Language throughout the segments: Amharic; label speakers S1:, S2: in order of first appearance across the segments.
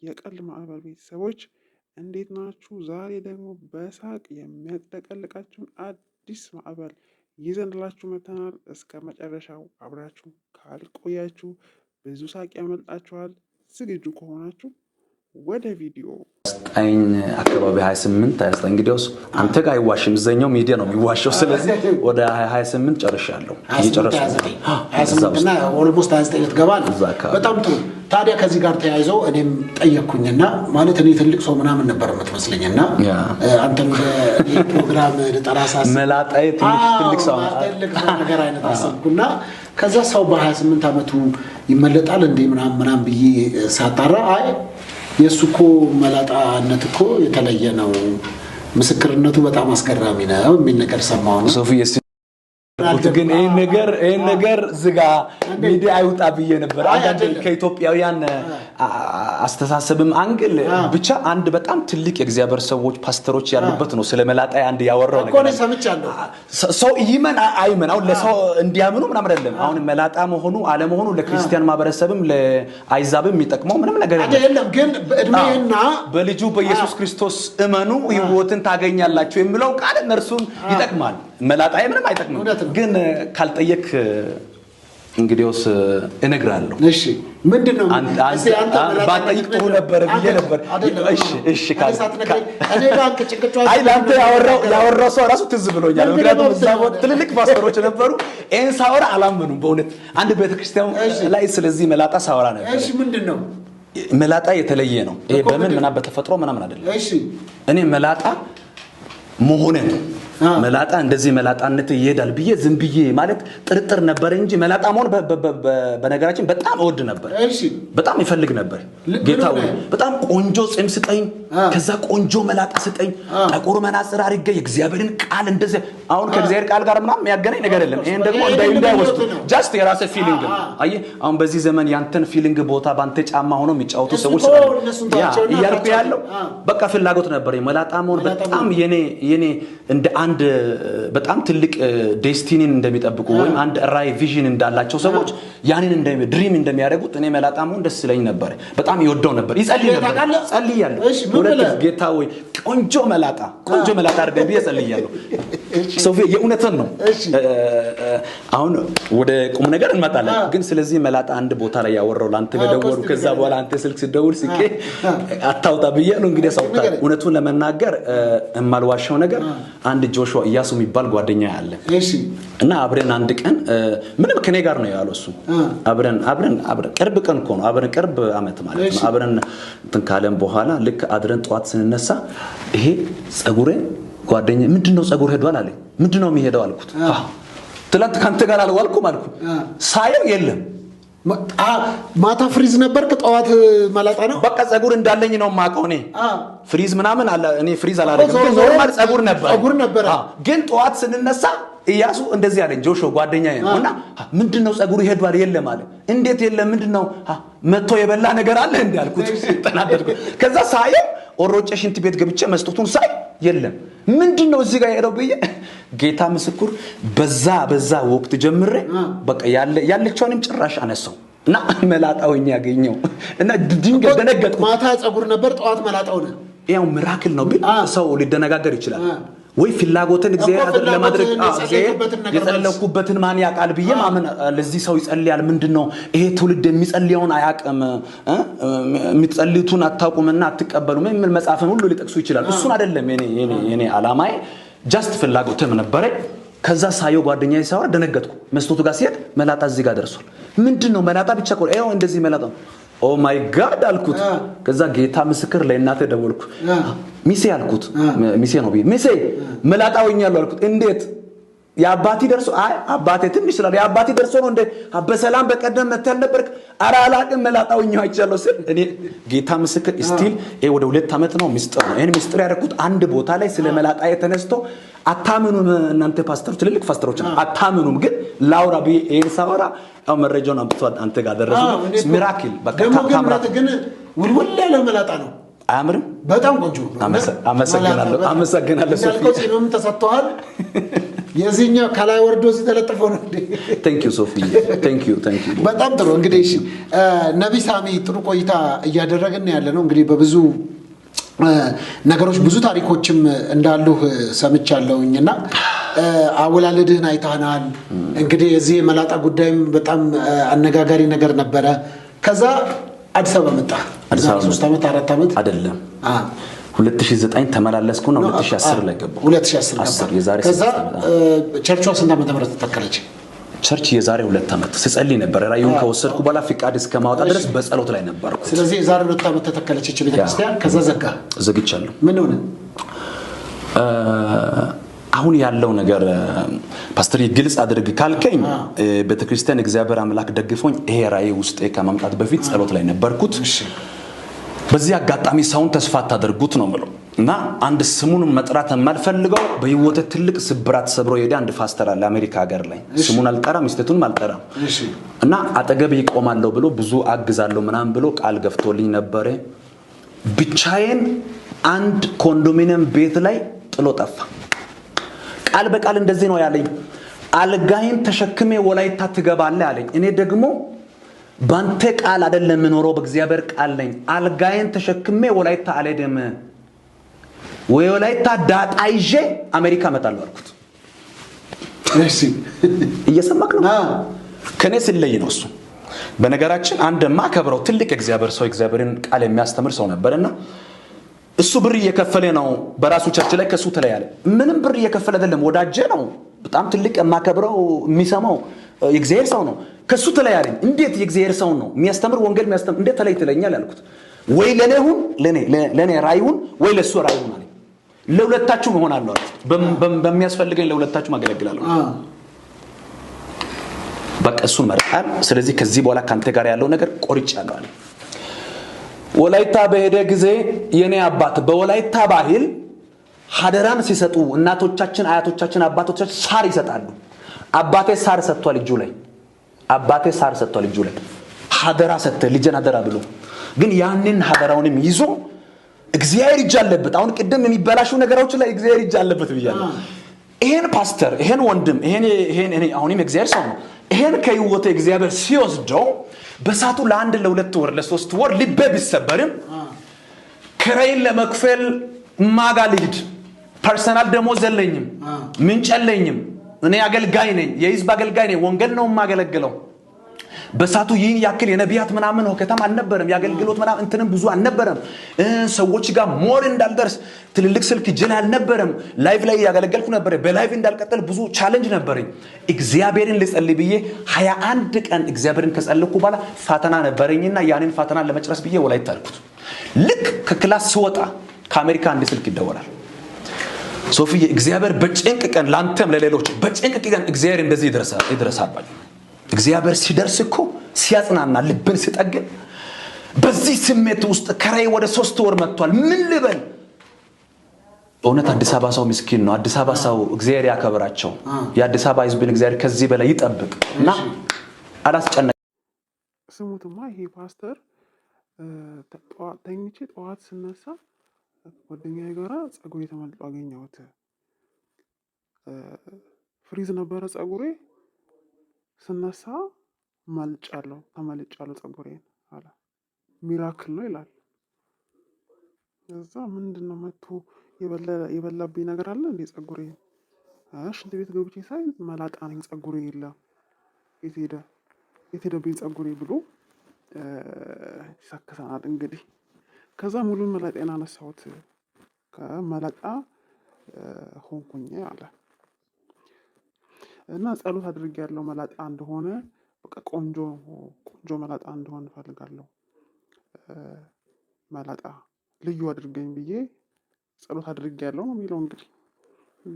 S1: የቀልድ ማዕበል ቤተሰቦች እንዴት ናችሁ? ዛሬ ደግሞ በሳቅ የሚያጠቀልቃችሁን አዲስ ማዕበል ይዘንላችሁ መጥተናል። እስከ መጨረሻው አብራችሁ ካልቆያችሁ ብዙ ሳቅ ያመልጣችኋል። ዝግጁ ከሆናችሁ ወደ ቪዲዮ
S2: አይን አካባቢ 28 እንግዲያውስ አንተ ጋር አይዋሽም ዘኛው ሚዲያ ነው የሚዋሸው። ስለዚህ ወደ 28 ጨርሻለሁ። እየጨረስኩ
S3: 28 እና ኦልሞስት 29 ልትገባ ነው። በጣም ጥሩ። ታዲያ ከዚህ ጋር ተያይዘው እኔም ጠየቅኩኝና ማለት እኔ ትልቅ ሰው ምናምን ነበር የምትመስለኝና አንተም በፕሮግራም ለጠራሳስ
S2: መላጣዬ ትልቅ ሰው
S3: ነገር አይነት አሰብኩና ከዛ ሰው በ28 አመቱ ይመለጣል እንዴ ምናምን ብዬ ሳጣራ አይ የሱኮ መላጣነት እኮ የተለየ ነው፣ ምስክርነቱ በጣም አስገራሚ ነው የሚል ነገር ሰማሁ ነው።
S2: ሶፊያ ግን ይሄን ነገር ዝጋ ሚዲያ አይውጣ ብዬ ነበር። አንድ ከኢትዮጵያውያን አስተሳሰብም አንግል ብቻ አንድ በጣም ትልቅ የእግዚአብሔር ሰዎች ፓስተሮች ያሉበት ነው ስለ መላጣ አንድ ያወራው ነገር
S3: እኮ ነው ሰምቻለሁ።
S2: ሰው ይመን አይመን አሁን ለሰው እንዲያምኑ ምናምን አይደለም። አሁን መላጣ መሆኑ አለመሆኑ ለክርስቲያን ማህበረሰብም ለአይዛብም የሚጠቅመው ምንም ነገር
S3: የለም። ግን በእድሜና
S2: በልጁ በኢየሱስ ክርስቶስ እመኑ ሕይወትን ታገኛላችሁ የሚለው ቃል እነርሱን ይጠቅማል። መላጣዬ ምንም አይጠቅምም። ግን ካልጠየቅ እንግዲያውስ እነግራለሁ።
S3: እሺ ምንድነው
S2: አንተ ባጠይቅ ጥሩ ነበር ብዬ ነበር። እሺ
S3: እኔ ባንክ ጭቅጫው
S2: አይ ላንተ ያወራው ሰው ራሱ ትዝ ብሎኛል። ምክንያቱም እዛው ትልልቅ ፓስተሮች ነበሩ። ኤን ሳወራ አላመኑም። በእውነት አንድ ቤተክርስቲያን ላይ ስለዚህ መላጣ ሳወራ ነበር።
S3: እሺ ምንድነው
S2: መላጣ የተለየ ነው። ይሄ በምን በተፈጥሮ ምናምን አይደለም።
S3: እሺ
S2: እኔ መላጣ መሆኔ ነው መላጣ እንደዚህ መላጣነት ይሄዳል ብዬ ዝም ብዬ ማለት ጥርጥር ነበር እንጂ መላጣ መሆን በነገራችን በጣም እወድ ነበር።
S3: እሺ
S2: በጣም ይፈልግ ነበር። ጌታው በጣም ቆንጆ ጺም ስጠኝ፣ ከዛ ቆንጆ መላጣ ስጠኝ፣ ጥቁር መነጽር አድርጌ የእግዚአብሔርን ቃል እንደዚህ አሁን ከእግዚአብሔር ቃል ጋር ምናምን የሚያገናኝ ነገር የለም። ይሄን ደግሞ እንዳይወስዱ ጃስት የራሴ ፊሊንግ ነው። አይ አሁን በዚህ ዘመን ያንተን ፊሊንግ ቦታ ባንተ ጫማ ሆኖ የሚጫወቱ ሰዎች እያልኩ ያለው በቃ ፍላጎት ነበር መላጣ መሆን በጣም የኔ እንደ አንድ በጣም ትልቅ ዴስቲኒን እንደሚጠብቁ ወይም አንድ ራይ ቪዥን እንዳላቸው ሰዎች ያንን ድሪም እንደሚያደርጉት እኔ መላጣ መሆን ደስ ይለኝ ነበር። በጣም ይወደው ነበር። ይጸልይ ነበር። ጸልያለሁ ወለተ ጌታ ወይ ቆንጆ መላጣ አድርገኝ ብዬ ጸልያለሁ። ሶፊያ የእውነትን ነው። አሁን ወደ ቁም ነገር እንመጣለን። ግን ስለዚህ መላጣ አንድ ቦታ ላይ ያወራው ላንተ በደወሉ ከዛ በኋላ አንተ ስልክ ሲደውል ሲቄ አታውጣ ብዬ ነው እንግዲህ ሰውታ እውነቱን ለመናገር የማልዋሻው ነገር አንድ ጆሹዋ ኢያሱ የሚባል ጓደኛ ያለ
S3: እሺ
S2: እና አብረን አንድ ቀን ምንም ከኔ ጋር ነው ያለው እሱ አብረን ቅርብ ቀን እኮ ነው አብረን ቅርብ አመት ማለት ነው አብረን እንትን ካለን በኋላ ልክ አድረን ጧት ስንነሳ ይሄ ጸጉሬ ጓደኛ ምንድነው ጸጉር ሄዷል አለ። ምንድነው የሚሄደው አልኩት። ትላንት ካንተ ጋር አልዋልኩም አልኩ። ሳየው የለም
S3: ማታ ፍሪዝ ነበር ከጧት መላጣ ነው።
S2: በቃ ጸጉር እንዳለኝ ነው ማቀው እኔ ፍሪዝ ምናምን አለ እኔ ፍሪዝ አላደረገም። ግን ኖርማል ጸጉር ነበር። ግን ጧት ስንነሳ ኢያሱ እንደዚህ አለኝ ጆሹዋ ጓደኛዬ ነውና ምንድነው ጸጉሩ ይሄዷል የለም አለ። እንዴት የለም ምንድነው መጥቶ የበላ ነገር አለ እንዴ አልኩት። ተናደድኩ። ከዛ ሳየው ኦሮጬ ሽንት ቤት ገብቼ መስጠቱን ሳይ የለም ምንድነው እዚህ ጋር ያለው ብዬ ጌታ ምስክር በዛ ወቅት ጀምሬ በቃ ያለችውንም ጭራሽ አነሳው እና መላጣውኝ ያገኘው እና ድንገት ደነገጥኩ።
S3: ማታ ጸጉር ነበር ጧት መላጣው ነው።
S2: ያው ሚራክል ነው ብል ሰው ሊደነጋገር ይችላል ወይ ፍላጎትን እግዚአብሔር ለማድረግ የጸለይኩበትን ማን ያቃል ብዬ ማመን ለዚህ ሰው ይጸልያል። ምንድነው ይሄ ትውልድ የሚጸልየውን አያቀም የሚጸልዩትን አታውቁምና አትቀበሉም ምን መጻፈን ሁሉ ሊጠቅሱ ይችላል። እሱን አይደለም የኔ አላማዬ ጃስት ፍላጎትም ነበር። ከዛ ሳየው ጓደኛዬ ሳይወራ ደነገጥኩ። መስቶቱ ጋር ሲሄድ መላጣ እዚህ ጋር ደርሷል። ምንድነው መላጣ ብቻ ቆይ አይው እንደዚህ መላጣ ኦ ማይ ጋድ አልኩት። ከዛ ጌታ ምስክር ለእናቴ ደወልኩ። ሚሴ አልኩት ሚሴ ነው ሚሴ መላጣውኛለሁ አልኩት። እንዴት ያባቲ ደርሶ አይ አባቴ ትንሽ ስላለ ያባቲ ደርሶ ነው እንደ በሰላም በቀደም መተል ነበር አራላቅም መላጣውኛው አይቻለሁ ስል እኔ ጌታ ምስክር ስቲል ወደ 2 አመት ነው ሚስጥር ነው። ይሄን ሚስጥር ያደረኩት አንድ ቦታ ላይ ስለ መላጣ የተነስቶ አታምኑም እናንተ ፓስተሮች ትልልቅ ፓስተሮች አታምኑም። ግን ላውራ በኤልሳወራ አው መረጃውን አምጥቷል አንተ ጋር ደረሱ። ሚራክል በቃ
S3: ካምራት ግን ውልውል ያለ መላጣ ነው
S2: አያምርም?
S3: በጣም ቆንጆ።
S2: አመሰግናለሁ ሶፊ።
S3: ሲኖም ተሰጥቷል። የዚህኛው ከላይ ወርዶ ሲተለጥፈው ነው እንዴ?
S2: ቴንክ ዩ ሶፊ፣ ቴንክ ዩ።
S3: በጣም ጥሩ። እንግዲህ እሺ ነብይ ሳሚ ጥሩ ቆይታ እያደረግን ያለ ነው። እንግዲህ በብዙ ነገሮች ብዙ ታሪኮችም እንዳሉ ሰምቻለሁኝና አወላለድህን አይተናል። እንግዲህ የዚህ መላጣ ጉዳይም በጣም አነጋጋሪ ነገር ነበረ። ከዛ አዲስ አበባ መጣ።
S2: አዲስ አበባ
S3: 3 ዓመት 4 ዓመት
S2: አይደለም 2009 ተመላለስኩ ነው 2010 ላይ ገባሁ።
S3: 2010
S2: የዛሬ
S3: ከዛ ቸርቿ ስንት ዓመተ ምህረት ተተከለች?
S2: ቸርች የዛሬ 2 ዓመት ስጸልይ ነበር። ራዩን ከወሰድኩ በኋላ ፍቃድ እስከማውጣ ድረስ በጸሎት ላይ ነበርኩ።
S3: ስለዚህ የዛሬ 2 ዓመት ተተከለች እቺ ቤተክርስቲያን። ከዛ ዘግቻለሁ። ምን ሆነ?
S2: አሁን ያለው ነገር ፓስተር ግልጽ አድርግ ካልከኝ ቤተክርስቲያን እግዚአብሔር አምላክ ደግፎኝ ይሄ ራእይ ውስጥ ከማምጣት በፊት ጸሎት ላይ ነበርኩት። በዚህ አጋጣሚ ሰውን ተስፋ ታደርጉት ነው ማለት እና አንድ ስሙን መጥራት የማልፈልገው በህይወት ትልቅ ስብራት ሰብሮ ሄደ አንድ ፓስተር አለ አሜሪካ ሀገር ላይ። ስሙን አልጠራም፣ ሚስቱንም አልጠራም። እና አጠገብ ይቆማለሁ ብሎ ብዙ አግዛለሁ ምናምን ብሎ ቃል ገፍቶልኝ ነበር። ብቻዬን አንድ ኮንዶሚኒየም ቤት ላይ ጥሎ ጠፋ። ቃል በቃል እንደዚህ ነው ያለኝ፣ አልጋይን ተሸክሜ ወላይታ ትገባለህ አለኝ። እኔ ደግሞ ባንተ ቃል አይደለም የምኖረው በእግዚአብሔር ቃል ነኝ። አልጋይን ተሸክሜ ወላይታ አልሄድም፣ ወላይታ ዳጣ ይዤ አሜሪካ እመጣለሁ አልኩት።
S3: እሺ
S2: እየሰማክ ነው? ከኔ ስለይ ነው እሱ። በነገራችን አንድ ማከብረው ትልቅ እግዚአብሔር ሰው እግዚአብሔርን ቃል የሚያስተምር ሰው ነበርና እሱ ብር እየከፈለ ነው በራሱ ቸርች ላይ ከሱ ተለያለ። ምንም ብር እየከፈለ አይደለም፣ ወዳጄ ነው። በጣም ትልቅ የማከብረው የሚሰማው የእግዚአብሔር ሰው ነው። ከሱ ተለያለኝ። እንዴት የእግዚአብሔር ሰው ነው የሚያስተምር ወንጌል የሚያስተምር እንዴት ተለይ ትለኛል አልኩት። ወይ ለኔ ራይሁን ወይ ለሱ ራይሁን አለኝ። ለሁለታችሁ መሆናለሁ አልኩት። በሚያስፈልገኝ ለሁለታችሁ ማገለግላለሁ። በቃ እሱን መርጣል። ስለዚህ ከዚህ በኋላ ካንተ ጋር ያለው ነገር ቆርጫለሁ አለ። ወላይታ በሄደ ጊዜ የኔ አባት በወላይታ ባህል ሀደራን ሲሰጡ እናቶቻችን አያቶቻችን አባቶቻችን ሳር ይሰጣሉ። አባቴ ሳር ሰጥቷል እጁ ላይ ሀደራ ሰጠ ልጅን ሀደራ ብሎ። ግን ያንን ሀደራውንም ይዞ እግዚአብሔር እጅ አለበት። አሁን ቅድም የሚበላሹ ነገሮች ላይ እግዚአብሔር እጅ አለበት ብያለሁ። ይሄን ፓስተር ይሄን ወንድም ይሄን አሁንም እግዚአብሔር ሰው ነው። ይሄን ከህይወቴ እግዚአብሔር ሲወስደው በሳቱ ለአንድ ለሁለት ወር ለሶስት ወር ልቤ ቢሰበርም ክራይን ለመክፈል ማጋ ልሂድ ፐርሰናል ደሞዝ የለኝም፣ ምንጭ የለኝም። እኔ አገልጋይ ነኝ፣ የህዝብ አገልጋይ ነኝ፣ ወንጌል ነው የማገለግለው። በሳቱ ይህን ያክል የነቢያት ምናምን ከተማ አልነበረም፣ የአገልግሎት ምናምን እንትንም ብዙ አልነበረም። ሰዎች ጋር ሞር እንዳልደርስ ትልልቅ ስልክ ጅል አልነበረም። ላይቭ ላይ ያገለገልኩ ነበር። በላይቭ እንዳልቀጥል ብዙ ቻሌንጅ ነበረኝ። እግዚአብሔርን ልጸልይ ብዬ 21 ቀን እግዚአብሔርን ከጸለይኩ በኋላ ፈተና ነበረኝና ያንን ፈተና ለመጨረስ ብዬ ወላይታ አልኩት። ልክ ከክላስ ስወጣ ከአሜሪካ አንድ ስልክ ይደወላል። ሶፊዬ እግዚአብሔር በጭንቅ ቀን ላንተም ለሌሎች በጭንቅ ቀን እግዚአብሔር እንደዚህ ይደርሳል። እግዚአብሔር ሲደርስ እኮ ሲያጽናና ልብን ሲጠግን በዚህ ስሜት ውስጥ ከራይ ወደ 3 ወር መጥቷል። ምን ልበል? እውነት አዲስ አበባ ሰው ምስኪን ነው። አዲስ አበባ ሰው እግዚአብሔር ያከብራቸው። የአዲስ አበባ ህዝብን እግዚአብሔር ከዚህ በላይ ይጠብቅ እና አላስጨነቅ።
S1: ስሙትማ ይሄ ፓስተር ተኝቼ ጠዋት ስነሳ ጓደኛዬ ጋራ ጸጉሬ ተመልጦ አገኘሁት። ፍሪዝ ነበረ ጸጉሬ። ስነሳ ተመልጫለሁ ጸጉሬን አለ። ሚራክል ነው ይላል። እዛ ምንድነው መጥቶ የበላብኝ ነገር አለ እንዴ ጸጉሬን? ሽንት ቤት ገብቼ ሳይ መላጣ ነኝ፣ ጸጉሬ የለም። የት ሄደብኝ ጸጉሬ ብሎ ይሳከሰናል እንግዲህ። ከዛ ሙሉን መላጤን አነሳሁት። ከመላጣ ሆንኩኝ አለ እና ጸሎት አድርጌያለሁ። መላጣ እንደሆነ በቃ ቆንጆ መላጣ እንደሆነ እፈልጋለሁ። መላጣ ልዩ አድርገኝ ብዬ ጸሎት አድርጌያለሁ ነው የሚለው እንግዲህ።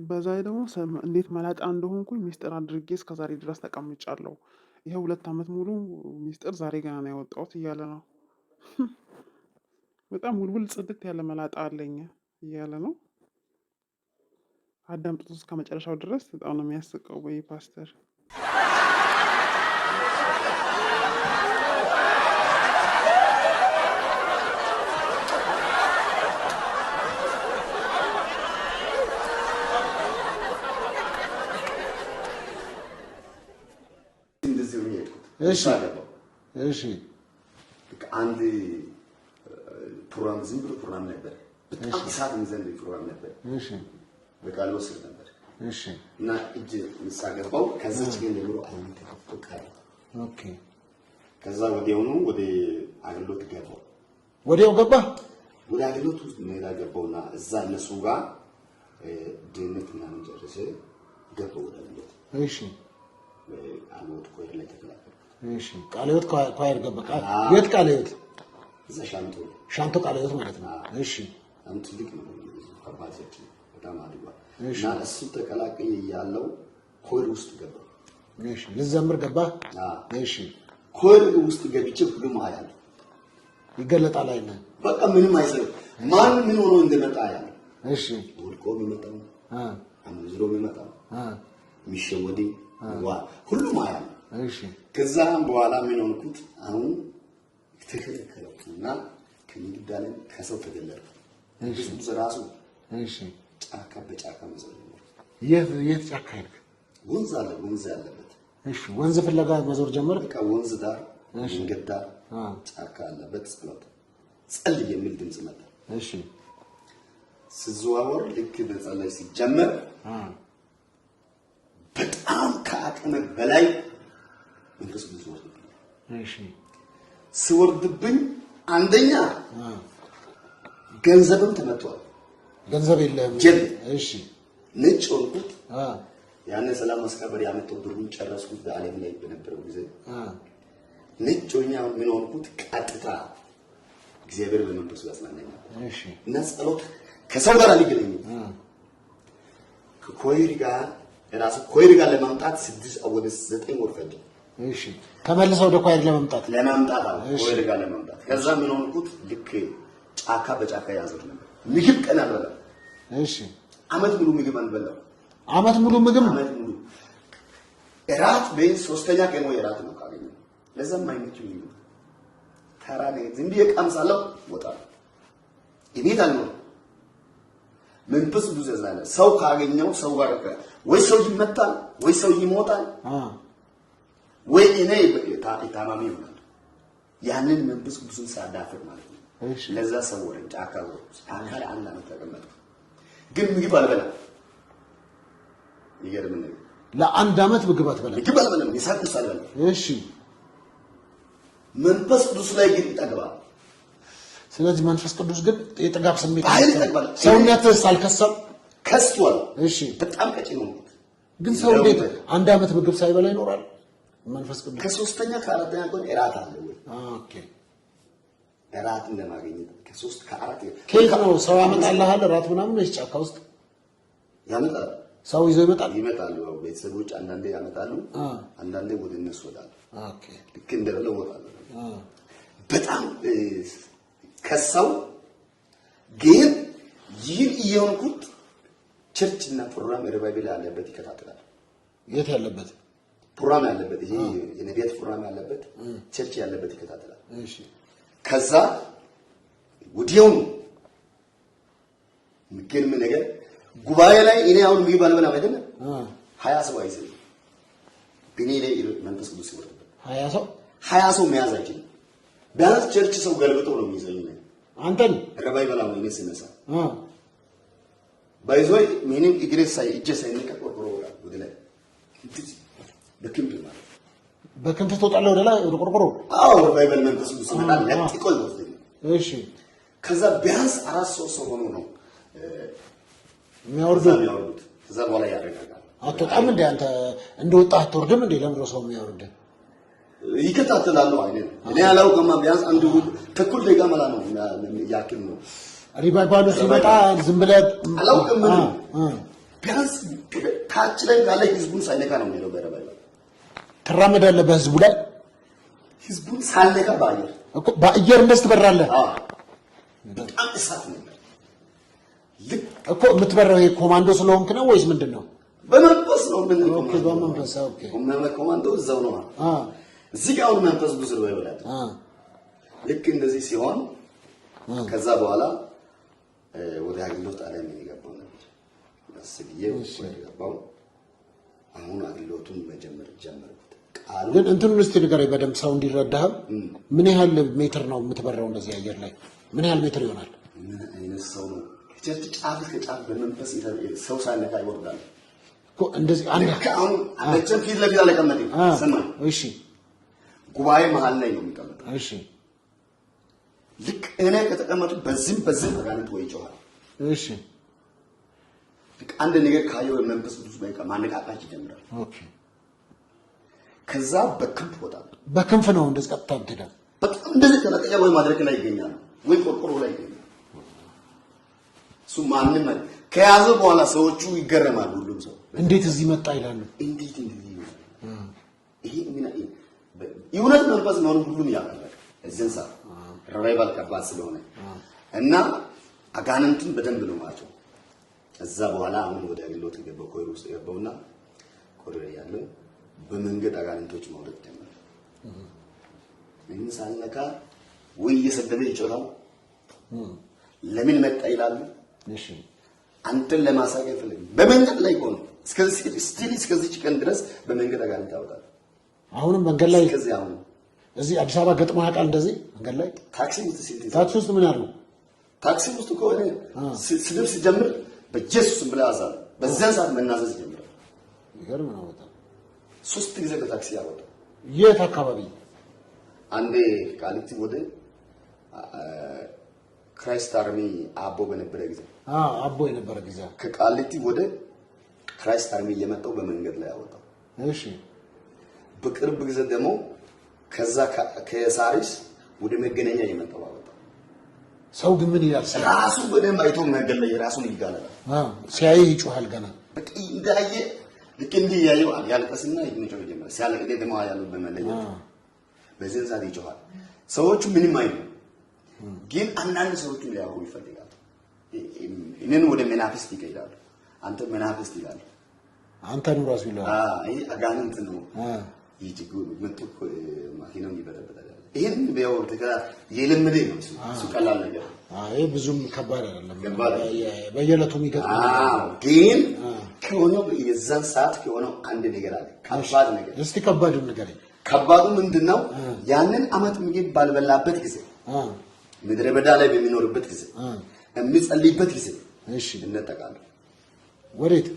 S1: በዛ ደግሞ እንዴት መላጣ እንደሆንኩኝ ሚስጥር አድርጌ እስከዛሬ ድረስ ተቀምጫለሁ። ይሄ 2 ዓመት ሙሉ ሚስጥር ዛሬ ገና ነው ያወጣሁት እያለ ነው። በጣም ውልውል ጽድት ያለ መላጣ አለኝ እያለ ነው። አዳምጡት እስከ መጨረሻው ድረስ። በጣም ነው የሚያስቀው ወይ ፓስተር።
S3: እሺ እሺ
S4: አንድ ፕሮግራም ዝም ብሎ ፕሮግራም ነበር። በጣም ሰዓት የሚዘንብ ፕሮግራም ነበር።
S3: እሺ
S4: በቃል ወስድ ነበር።
S3: እሺ
S4: እና እጅ ምሳገባው ከዛች ግን ደግሞ አይን ተከፍቶ ቀረ።
S3: ኦኬ
S4: ከዛ ወዲያውኑ ወደ አገልግሎት ገባው።
S3: ወዲያው ገባ
S4: ወደ አገልግሎት ውስጥ ሜዳ ገባውና እዛ እነሱ ጋር ድነት ምናምን ጨርሼ ገባው ወደ አገልግሎት።
S3: እሺ
S4: አገልግሎት ኮይር ላይ ተከላከለ።
S3: እሺ ቃለ ሕይወት ኮይር ገባ። የት ቃለ ሕይወት?
S4: እዛ ሻንቶ
S3: ቃለ ሕይወት ማለት ነው። እሺ
S4: አንተ ልክ ነው ከባሰች በጣም አድጓል። እና እሱ ተቀላቀየ ያለው ኮይር ውስጥ ገባ።
S3: እሺ ልዘምር ገባ። እሺ
S4: ኮይር ውስጥ ገብቼ ሁሉም አያለ
S3: ይገለጣል አይነ
S4: በቃ ምንም አይሰራም። ማን ምን ሆኖ እንደመጣ ያለ
S3: እሺ
S4: ወድቆ የሚመጣው አምዝሮ የሚመጣው የሚሸወድ ሁሉም አያለ።
S3: እሺ
S4: ከዛም በኋላ ምን ሆንኩት? አሁን ተከለከለኩና ከሚግዳ ላይ ከሰው ተገለልኩ። እሱ ራሱ
S3: እሺ
S4: ጫካ በጫካ መዞር ጀመርኩ።
S3: የት ጫካ ሄድክ?
S4: ወንዝ አለ ወንዝ ያለበት።
S3: እሺ ወንዝ ፍለጋ መዞር ጀመርክ?
S4: በቃ ወንዝ ዳር መንገድ ዳር ጫካ አለበት። ጸልይ የሚል ድምጽ መጣ።
S3: እሺ
S4: ስዘዋወር ልክ በጸለይ ሲጀመር በጣም ከአቅም በላይ መንፈስ ቅዱስ ወርድብኝ።
S3: እሺ
S4: ሲወርድብኝ አንደኛ ገንዘብም ተመቷል።
S3: ገንዘብ የለም። እሺ
S4: ነጭ ሆንኩት። ያኔ ሰላም ማስከበር ያመጣው ብሩን ጨረስኩት። በዓለም ላይ በነበረው ጊዜ ነጭ ሆኜ ምን ሆንኩት? ቀጥታ እግዚአብሔር በመንፈሱ ያጽናናኛል።
S3: እሺ
S4: እና ጸሎት ከሰው ጋር አልገናኝም። ከኮይር ጋር ራሱ ኮይር ጋር ለማምጣት 9 ወር ፈጀ።
S3: እሺ ተመልሰው ወደ ኮይር ለማምጣት
S4: ኮይር ጋር ለማምጣት ከዛ ምን ሆንኩት? ልክ ጫካ በጫካ ያዘር ነበር። ምግብ ቀን አልበላም።
S3: እሺ
S4: አመት ሙሉ ምግብ አልበላም።
S3: አመት ሙሉ ምግብ
S4: አመት ሙሉ እራት በ3ኛ ቀን ወይ እራት ነው ካገኘው። ለዛም አይመችም ነው ተራ ነው። ዝም ብዬ ቀምሳለሁ ወጣለሁ። እቤት አልኖርም። መንፈስ ቅዱስ ያዝናል። ሰው ካገኘው ሰው ጋር ወይ ሰው ይመታል ወይ ሰው ይሞታል ወይ እኔ ታማሚ ይሆናል። ያንን መንፈስ ቅዱስን ሳዳፍር ማለት ነው። ለዛ ሰው ወደ ጫካ ላይ አንድ አመት ተቀመጥኩ። ግን ምግብ አልበላም። ይገርም ነው።
S3: ለአንድ አመት ምግብ አልበላም።
S4: የሳቅስ አልበላም።
S3: እሺ
S4: መንፈስ ቅዱስ ላይ ግን ይጠግባል።
S3: ስለዚህ መንፈስ ቅዱስ ግን የጥጋብ ስሜት ሰውነትህ ሳልከሰል
S4: ከስቷል።
S3: እሺ
S4: በጣም ቀጭን ነው።
S3: ግን ሰው እንዴት አንድ አመት ምግብ ሳይበላ ይኖራል? መንፈስ ቅዱስ
S4: ከ3ኛ ከ4ኛ ቀን እራት አለ ወይ?
S3: ኦኬ
S4: እራትን ለማግኘት ከ3 ከ4
S3: ከየት ነው ሰው ያመጣልሃል? እራት ምናምን ነው ጫካ ውስጥ
S4: ያመጣል።
S3: ሰው ይዞ
S4: ይመጣሉ። ቤተሰቦች አንዳንዴ ያመጣሉ፣ አንዳንዴ ወደ እነሱ ወዳሉ።
S3: ኦኬ
S4: ልክ እንደበለው ወጣሉ። በጣም ከሰው ግን ይህን እየሆንኩት ቸርችና ፕሮግራም ሪቫይቫል ያለበት ይከታተላል።
S3: የት ያለበት
S4: ፕሮግራም ያለበት ይሄ የነቢያት ፕሮግራም ያለበት ቸርች ያለበት ይከታተላል።
S3: እሺ
S4: ከዛ ወዲያውኑ የሚገርም ነገር ጉባኤ ላይ እኔ አሁን ምግብ አልበላም አይደለም 20 ሰው አይዘልም። ግን እኔ መንፈስ ቅዱስ ይወርድ 20 ሰው መያዝ አይችልም። ቢያንስ ቸርች ሰው ገልብጦ ነው የሚይዘኝ።
S3: አንተን
S4: ሪቫይቫል አሁን እኔ ስነሳ ባይዞይ ምንም እግሬ እጄ ሳይነካ ቆርቆሮ ወደ ላይ በክንፍ ማለት
S3: በክንፍ ትወጣለህ ወደ ላይ ወደ ቆርቆሮ።
S4: አዎ ሪቫይቫል መንፈስ ቅዱስ ይመጣል። ለጥቆ ይወስደኝ።
S3: እሺ
S4: ከዛ ቢያንስ 4 ሰው ሆኖ ነው
S3: የሚያወርዱት።
S4: ከዛ በኋላ ያረጋጋል።
S3: አትወጣም እንደ አንተ እንደወጣህ አትወርድም እንደ ለምሮ ሰው የሚያወርድህ
S4: ይከታተላሉ አይደል? እኔ አላውቅም። ቢያንስ አንዱ ተኩል ደቂቃ መላ ነው ያክል ነው
S3: ሪቫይቫሉ ሲመጣ ዝም ብለህ
S4: አላውቅም። ቢያንስ ታች ላይ ካለ ህዝቡን ሳይነካ ነው የሚለው። በሪቫይቫል
S3: ትራመዳለህ በህዝቡ ላይ
S4: ህዝቡን ሳይነካ በአየር
S3: እኮ በአየር እንደዚህ ትበራለህ።
S4: በጣም እሳት ነበር። ልክ
S3: እኮ የምትበረው ይሄ ኮማንዶ ስለሆንክ ነው ወይስ ምንድን ነው?
S4: በመንፈስ ነው። ምን
S3: ኦኬ በመንፈስ ኦኬ።
S4: ኮማንዶ እዛው ነው። እዚህ ጋር አሁን መንፈስ ብዙ ነው ይበላል። ልክ እንደዚህ ሲሆን ከዛ በኋላ ወደ አገልግሎት ዓለም የገባው ነበር። አስብዬ ወደ ገባው አሁን አገልግሎቱን መጀመር ጀመርኩት።
S3: ግን እንትኑን እስቲ ንገረኝ በደንብ ሰው እንዲረዳህ። ምን ያህል ሜትር ነው የምትበረው እንደዚህ አየር ላይ? ምን ያህል ሜትር ይሆናል?
S4: ምን አይነት ሰው ነው? ከጨርጭ ጫፍ እስከ ጫፍ በመንፈስ ሰው ሳይነካ ይወርዳል
S3: እኮ እንደዚህ። አንድ
S4: አሁን አለችን ፊት ለፊት አልቀመጥም። ስማ፣
S3: እሺ፣
S4: ጉባኤ መሀል ላይ ነው የሚቀመጠው።
S3: እሺ፣
S4: ልክ እኔ ከተቀመጡ በዚህም አጋንንት ወይ ይጮሃል።
S3: እሺ፣
S4: አንድ ነገር ካየው መንፈስ ቅዱስ በቃ ማነቃቃት ይጀምራል።
S3: ኦኬ።
S4: ከዛ በክንፍ ወጣል።
S3: በክንፍ ነው እንደዚህ ቀጥታ እንትዳል።
S4: በጣም እንደዚህ ተለቀያ ወይ ማድረክ ላይ ይገኛል ወይ ቆርቆሮ ላይ ይገኛል። እሱ ማንም ከያዘ በኋላ ሰዎቹ ይገረማሉ። ሁሉም ሰው
S3: እንዴት እዚህ መጣ ይላሉ።
S4: እንዴት ይሄ ምን የእውነት መንፈስ ነው ሁሉም ያቀርባል። እዚህን ሰዓት ሪቫይቫል ከባድ ስለሆነ እና አጋንንቱን በደንብ ነው ማለት ነው። እዛ በኋላ አሁን ወደ አገልግሎት የገባው ኮይር ውስጥ የገባውና ኮይር ያለው በመንገድ አጋንንቶች ማውረድ ጀመረ። ምን ሳልነካ ወይ እየሰደበ ይጮሃል። ለምን መጣ ይላሉ። እሺ አንተን ለማሳገር ፈልግ በመንገድ ላይ ሆኖ እስከዚህ ቀን ድረስ በመንገድ አጋንንት ያወጣል።
S3: አሁንም መንገድ ላይ
S4: እስከዚህ አሁን
S3: እዚህ አዲስ አበባ ገጥሞ ያውቃል። እንደዚህ መንገድ ላይ ታክሲ ውስጥ ምን ያሉ
S4: ታክሲ ውስጥ ከሆነ ስድብ ሲጀምር በኢየሱስ ብለህ አዛል በዛን ሰዓት መናዘዝ ጀምራል።
S3: ይገርም ነው በጣም።
S4: 3 ጊዜ በታክሲ ያወጣ።
S3: የት አካባቢ?
S4: አንዴ ቃሊቲ ወደ ክራይስት አርሚ አቦ በነበረ ጊዜ
S3: አቦ የነበረ ጊዜ
S4: ከቃሊቲ ወደ ክራይስት አርሚ እየመጣው በመንገድ ላይ ያወጣው።
S3: እሺ
S4: በቅርብ ጊዜ ደግሞ ከዛ ከሳሪስ ወደ መገናኛ እየመጣው አወጣው።
S3: ሰው ግን ምን ይላል?
S4: ራሱ በደንብ አይቶ መንገድ ላይ ራሱን ይጋለጣል።
S3: ሲያይ ይጮሃል ገና
S4: በቃ እንዳየ ልክ እንዲህ ያየው ያልቀስና ይመጨው ጀመረ። ሲያለቅ ደግሞ ያለው በመለየት በዚህ ሰዓት ይጮሃል። ሰዎቹ ምንም አይሉ፣ ግን አንዳንድ ሰዎቹ ሊያውቁ ይፈልጋሉ። እኔን ወደ መናፍስት ይቀይራሉ። አንተ መናፍስት ይላሉ።
S3: አንተ ነው ራሱ ይላል።
S4: ይሄ አጋንንት ነው። ይጅጉ መጥቶ ማኪናው ይበረበታል። ይሄን ቢያው ተከራ የለመደ ነው። እሱ ቀላል ነገር
S3: ይሄ ብዙም ከባድ አይደለም። በየለቱ የሚገጥም
S4: ግን ከሆነው የዛን ሰዓት ከሆነው አንድ ነገር አለ። ከባድ ነገር።
S3: እስቲ ከባዱን ነገር
S4: ከባዱ ምንድነው? ያንን አመት ምግብ ባልበላበት ጊዜ ምድረ በዳ ላይ በሚኖርበት ጊዜ የሚጸልይበት ጊዜ
S3: እሺ
S4: እንጠቃለን።
S3: ወዴት?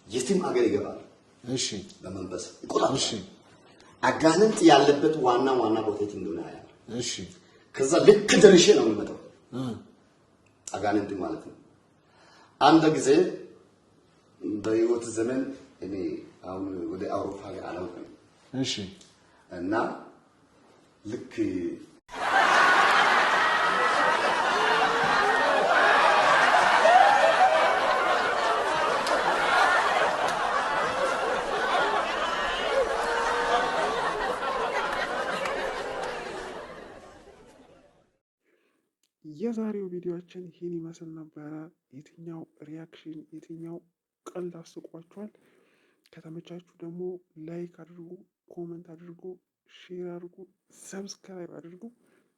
S4: የትም አገር ይገባል።
S3: እሺ
S4: በመንፈስ ይቆጣል።
S3: እሺ
S4: አጋንንት ያለበት ዋና ቦታዎች እንደሆነ ያያል።
S3: እሺ
S4: ከዛ ልክ ደርሼ ነው የሚመጣው አጋንንት ማለት ነው። አንድ ጊዜ በህይወት ዘመን እኔ አሁን ወደ አውሮፓ ሀገር አላውቅም።
S3: እሺ
S4: እና ልክ
S1: የዛሬው ቪዲዮአችን ይህን ይመስል ነበረ። የትኛው ሪያክሽን የትኛው ቀልድ አስቋችኋል? ከተመቻችሁ ደግሞ ላይክ አድርጉ፣ ኮመንት አድርጉ፣ ሼር አድርጉ፣ ሰብስክራይብ አድርጉ።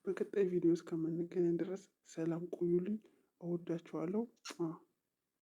S1: በቀጣይ ቪዲዮ እስከምንገናኝ ድረስ ሰላም ቆዩልኝ። እወዳችኋለሁ።